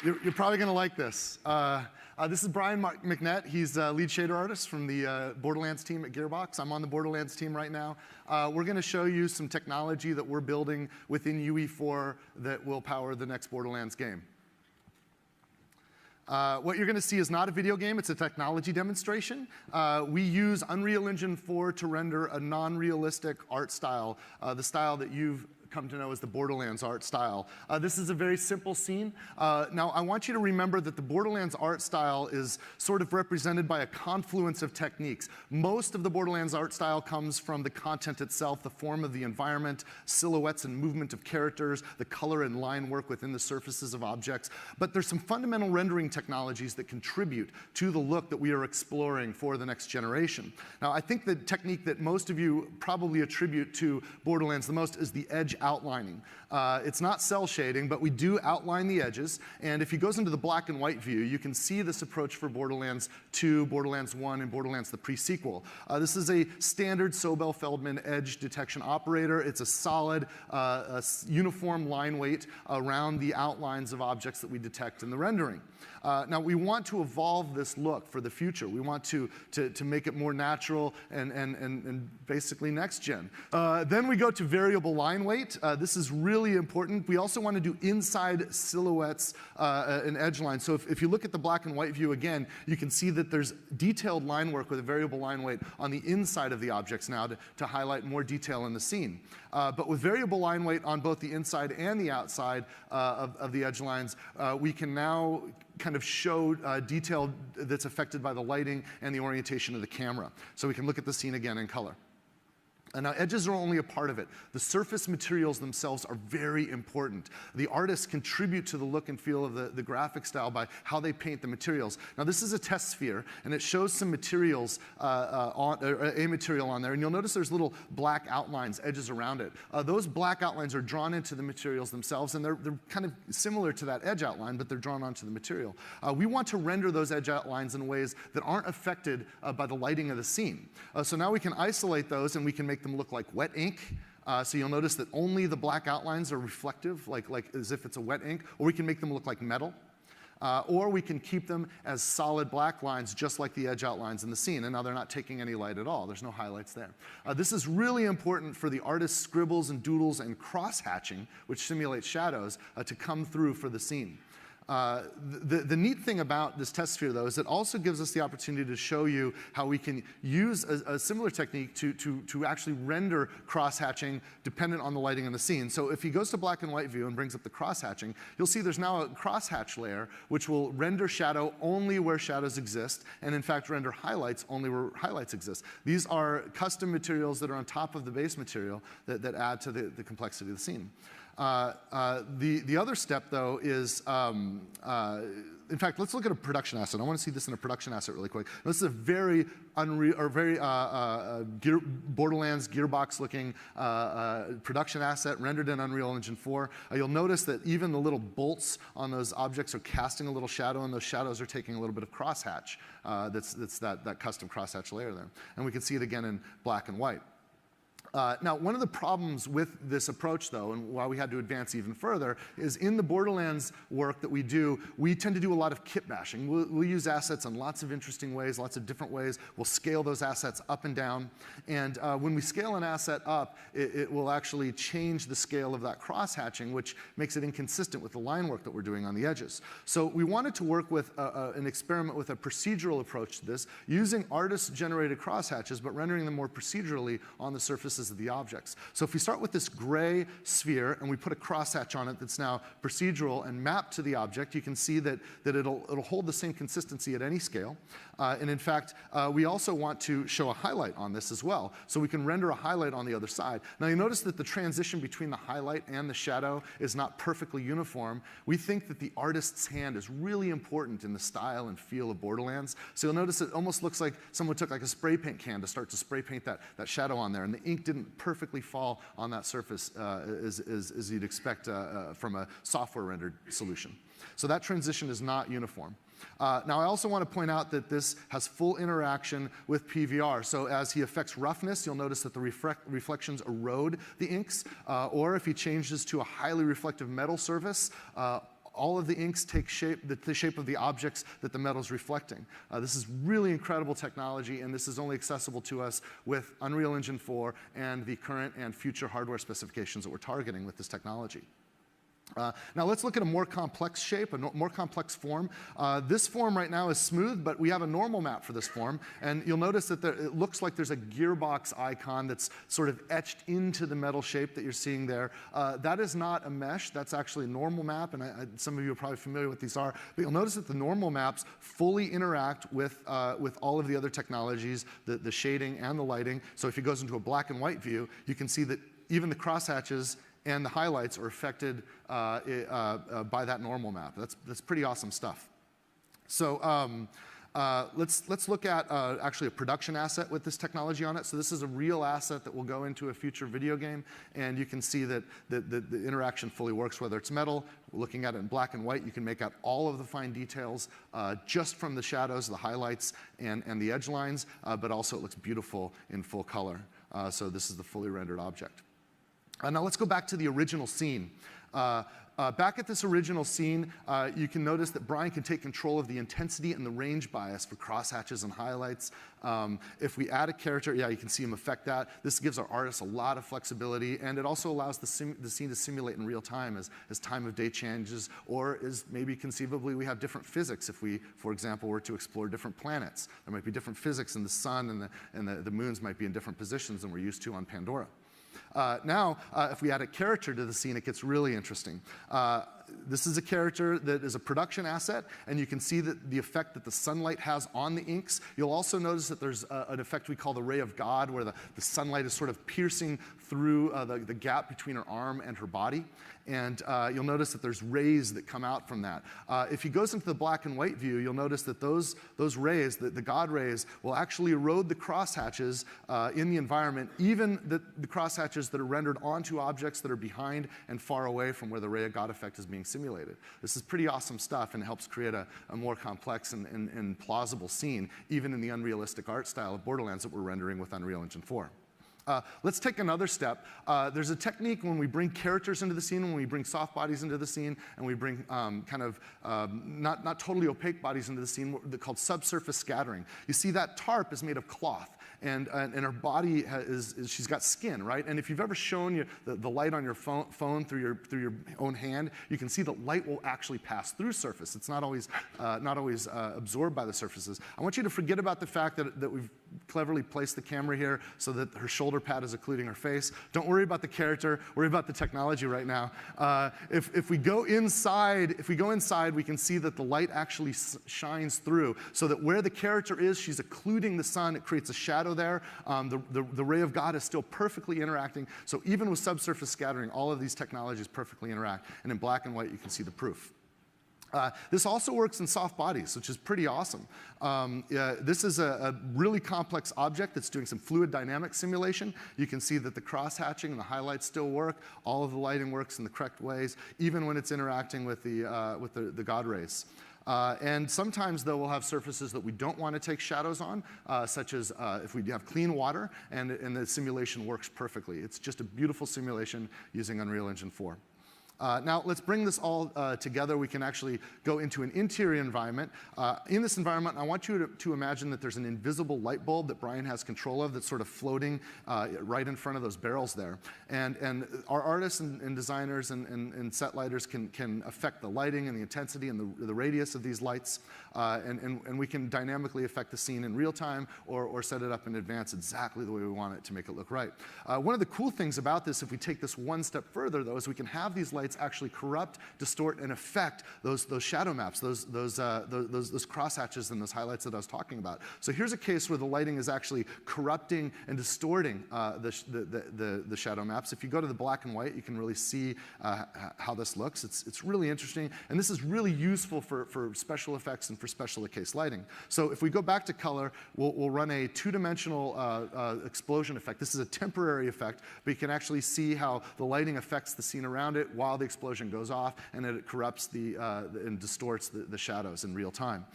You're probably going to like this. This is Brian McNett. He's lead shader artist from the Borderlands team at Gearbox. I'm on the Borderlands team right now. We're going to show you some technology that we're building within UE4 that will power the next Borderlands game. What you're going to see is not a video game, it's a technology demonstration. We use Unreal Engine 4 to render a non-realistic art style, the style that you've come to know as the Borderlands art style. This is a very simple scene. Now, I want you to remember that the Borderlands art style is sort of represented by a confluence of techniques. Most of the Borderlands art style comes from the content itself, the form of the environment, silhouettes and movement of characters, the color and line work within the surfaces of objects. But there's some fundamental rendering technologies that contribute to the look that we are exploring for the next generation. Now, I think the technique that most of you probably attribute to Borderlands the most is the edge outlining. It's not cell shading, but we do outline the edges. And if he goes into the black and white view, you can see this approach for Borderlands 2, Borderlands 1, and Borderlands the pre-sequel. This is a standard Sobel-Feldman edge detection operator. It's a solid, uniform line weight around the outlines of objects that we detect in the rendering. Now, we want to evolve this look for the future. We want to make it more natural and basically next gen. Then we go to variable line weight. This is really important. We also want to do inside silhouettes and edge lines. So if you look at the black and white view again, you can see that there's detailed line work with a variable line weight on the inside of the objects now to highlight more detail in the scene. But with variable line weight on both the inside and the outside of the edge lines, we can now kind of show detail that's affected by the lighting and the orientation of the camera. So we can look at the scene again in color. And now, edges are only a part of it. The surface materials themselves are very important. The artists contribute to the look and feel of the graphic style by how they paint the materials. Now, this is a test sphere, and it shows some materials, a material on there. And you'll notice there's little black outlines, edges around it. Those black outlines are drawn into the materials themselves, and they're kind of similar to that edge outline, but they're drawn onto the material. We want to render those edge outlines in ways that aren't affected by the lighting of the scene. So now we can isolate those, and we can make them look like wet ink. So you'll notice that only the black outlines are reflective, like as if it's a wet ink, or we can make them look like metal. Or we can keep them as solid black lines, just like the edge outlines in the scene. And now they're not taking any light at all. There's no highlights there. This is really important for the artist's scribbles and doodles and cross-hatching, which simulates shadows, to come through for the scene. The neat thing about this test sphere, though, is it also gives us the opportunity to show you how we can use a similar technique to actually render cross-hatching dependent on the lighting in the scene. So if he goes to black and white view and brings up the cross-hatching, you'll see there's now a cross-hatch layer which will render shadow only where shadows exist, and in fact render highlights only where highlights exist. These are custom materials that are on top of the base material that add to the complexity of the scene. The other step, though, is, in fact, let's look at a production asset. I want to see this in a production asset really quick. This is a very Borderlands Gearbox-looking production asset rendered in Unreal Engine 4. You'll notice that even the little bolts on those objects are casting a little shadow, and those shadows are taking a little bit of crosshatch. That's that custom crosshatch layer there. And we can see it again in black and white. Now, one of the problems with this approach, though, and why we had to advance even further, is in the Borderlands work that we do, we tend to do a lot of kit bashing. We'll use assets in lots of interesting ways, lots of different ways. We'll scale those assets up and down. And when we scale an asset up, it will actually change the scale of that cross-hatching, which makes it inconsistent with the line work that we're doing on the edges. So we wanted to work with an experiment with a procedural approach to this, using artist-generated cross-hatches, but rendering them more procedurally on the surface of the objects. So if we start with this gray sphere and we put a crosshatch on it that's now procedural and mapped to the object, you can see that it'll hold the same consistency at any scale. And in fact, we also want to show a highlight on this as well. So we can render a highlight on the other side. Now you notice that the transition between the highlight and the shadow is not perfectly uniform. We think that the artist's hand is really important in the style and feel of Borderlands. So you'll notice it almost looks like someone took like a spray paint can to start to spray paint that shadow on there, and the ink didn't perfectly fall on that surface as you'd expect from a software rendered solution. So that transition is not uniform. Now, I also want to point out that this has full interaction with PVR. So as he affects roughness, you'll notice that the reflections erode the inks. Or if he changes to a highly reflective metal surface, all of the inks take the shape of the objects that the metal's reflecting. This is really incredible technology, and this is only accessible to us with Unreal Engine 4 and the current and future hardware specifications that we're targeting with this technology. Now let's look at a more complex shape, a more complex form. This form right now is smooth, but we have a normal map for this form, and you'll notice that it looks like there's a gearbox icon that's sort of etched into the metal shape that you're seeing there. That is not a mesh, that's actually a normal map, and some of you are probably familiar with what these are, but you'll notice that the normal maps fully interact with all of the other technologies, the shading and the lighting. So if it goes into a black and white view, you can see that even the crosshatches and the highlights are affected by that normal map. That's pretty awesome stuff. So let's look at actually a production asset with this technology on it. So this is a real asset that will go into a future video game, and you can see that the interaction fully works, whether it's metal. Looking at it in black and white, you can make out all of the fine details just from the shadows, the highlights, and the edge lines, but also it looks beautiful in full color. So this is the fully rendered object. Now let's go back to the original scene. Back at this original scene, you can notice that Brian can take control of the intensity and the range bias for crosshatches and highlights. If we add a character, yeah, you can see him affect that. This gives our artists a lot of flexibility, and it also allows the scene to simulate in real time as time of day changes, or as maybe conceivably we have different physics if we, for example, were to explore different planets. There might be different physics, and the sun and the moons might be in different positions than we're used to on Pandora. Now, if we add a character to the scene, it gets really interesting. This is a character that is a production asset, and you can see that the effect that the sunlight has on the inks. You'll also notice that there's an effect we call the ray of God, where the sunlight is sort of piercing through the gap between her arm and her body. And you'll notice that there's rays that come out from that. If he goes into the black and white view, you'll notice that those rays, the God rays, will actually erode the crosshatches in the environment, even the crosshatches that are rendered onto objects that are behind and far away from where the ray of God effect is being simulated. This is pretty awesome stuff, and helps create a more complex and plausible scene, even in the unrealistic art style of Borderlands that we're rendering with Unreal Engine 4. Let's take another step. There's a technique when we bring characters into the scene, when we bring soft bodies into the scene, and we bring not totally opaque bodies into the scene, called subsurface scattering. You see that tarp is made of cloth, and her body she's got skin, right? And if you've ever shown the light on your phone through your own hand, you can see that light will actually pass through surface. It's not always absorbed by the surfaces. I want you to forget about the fact that we've cleverly placed the camera here so that her shoulder pad is occluding her face. Don't worry about the character, worry about the technology right now. If we go inside, we can see that the light actually shines through, so that where the character is, she's occluding the sun. It creates a shadow there. The ray of God is still perfectly interacting. So even with subsurface scattering, all of these technologies perfectly interact. And in black and white, you can see the proof. This also works in soft bodies, which is pretty awesome. This is a really complex object that's doing some fluid dynamic simulation. You can see that the cross-hatching and the highlights still work. All of the lighting works in the correct ways, even when it's interacting with the God rays. And sometimes, though, we'll have surfaces that we don't want to take shadows on, such as if we have clean water, and the simulation works perfectly. It's just a beautiful simulation using Unreal Engine 4. Now, let's bring this all together. We can actually go into an interior environment. In this environment, I want you to imagine that there's an invisible light bulb that Brian has control of that's sort of floating right in front of those barrels there. And our artists and designers and set lighters can affect the lighting and the intensity and the radius of these lights. And we can dynamically affect the scene in real time, or set it up in advance exactly the way we want it to make it look right. One of the cool things about this, if we take this one step further, though, is we can have these lights actually corrupt, distort, and affect those shadow maps, those crosshatches and those highlights that I was talking about. So here's a case where the lighting is actually corrupting and distorting the shadow maps. If you go to the black and white, you can really see how this looks. It's really interesting, and this is really useful for special effects and for special case lighting. So if we go back to color, we'll run a two-dimensional explosion effect. This is a temporary effect, but you can actually see how the lighting affects the scene around it while the explosion goes off, and it corrupts and distorts the shadows in real time.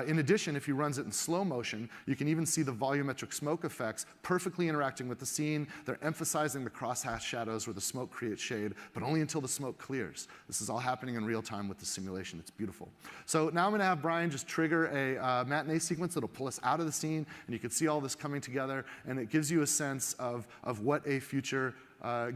In addition, if he runs it in slow motion, you can even see the volumetric smoke effects perfectly interacting with the scene. They're emphasizing the crosshatch shadows where the smoke creates shade, but only until the smoke clears. This is all happening in real time with the simulation. It's beautiful. So now I'm going to have Brian just trigger a matinee sequence that'll pull us out of the scene, and you can see all this coming together, and it gives you a sense of what a future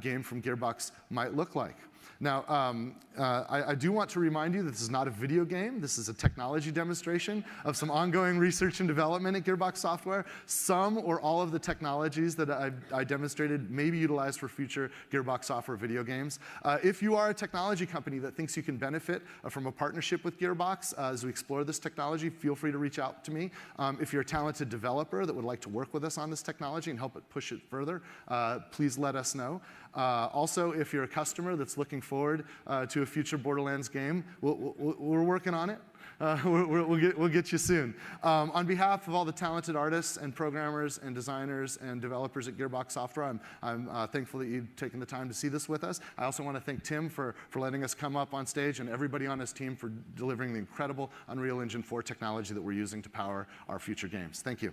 game from Gearbox might look like. Now, I do want to remind you that this is not a video game. This is a technology demonstration of some ongoing research and development at Gearbox Software. Some or all of the technologies that I demonstrated may be utilized for future Gearbox Software video games. If you are a technology company that thinks you can benefit from a partnership with Gearbox as we explore this technology, feel free to reach out to me. If you're a talented developer that would like to work with us on this technology and help it push it further, please let us know. Also, if you're a customer that's looking forward to a future Borderlands game, we're working on it. We'll get you soon. On behalf of all the talented artists and programmers and designers and developers at Gearbox Software, I'm thankful that you've taken the time to see this with us. I also want to thank Tim for letting us come up on stage, and everybody on his team for delivering the incredible Unreal Engine 4 technology that we're using to power our future games. Thank you.